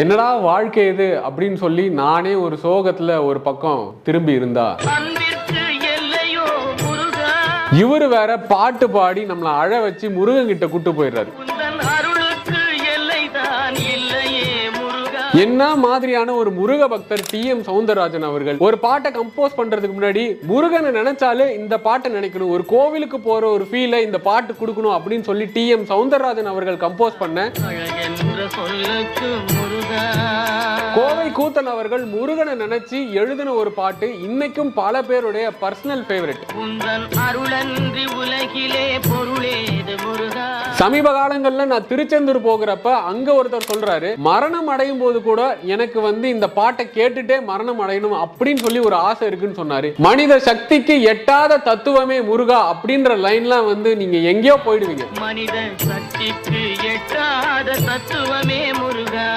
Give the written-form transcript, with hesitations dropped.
என்னடா வாழ்க்கை இது அப்படின்னு சொல்லி நானே ஒரு சோகத்துல ஒரு பக்கம் திரும்பி இருந்தா, இவரு வேற பாட்டு பாடி நம்மள அழ வச்சு முருகன் கிட்ட கூட்டு போயிடுறாரு. என்ன மாதிரியான ஒரு முருக பக்தர் டி.எம். சௌந்தரராஜன் அவர்கள் ஒரு பாட்டை கம்போஸ் பண்றதுக்கு முன்னாடி முருகனை நினைச்சாலே இந்த பாட்டை நினைக்கணும், ஒரு கோவிலுக்கு போற ஒரு ஃபீலை இந்த பாட்டு கொடுக்கணும் அப்படின்னு சொல்லி டி.எம். சௌந்தரராஜன் அவர்கள் கம்போஸ் பண்ண கோவை கூத்தன் அவர்கள் முருகனை நினைச்சு எழுதின ஒரு பாட்டு இன்னைக்கும் பல பேருடைய பர்சனல் ஃபேவரட். சமீப காலங்கள்ல நான் திருச்செந்தூர் போகிறப்ப அங்க ஒருத்தர் சொல்றாரு, மரணம் அடையும் போது கூட எனக்கு இந்த பாட்டை கேட்டுட்டே மரணம் அடையணும் அப்படின்னு சொல்லி ஒரு ஆசை இருக்குன்னு சொன்னாரு. மனித சக்திக்கு எட்டாத தத்துவமே முருகா அப்படின்ற லைன்லாம் நீங்க எங்கேயோ போயிடுவீங்க. மனித சக்திக்கு எட்டாத தத்துவமே முருகா.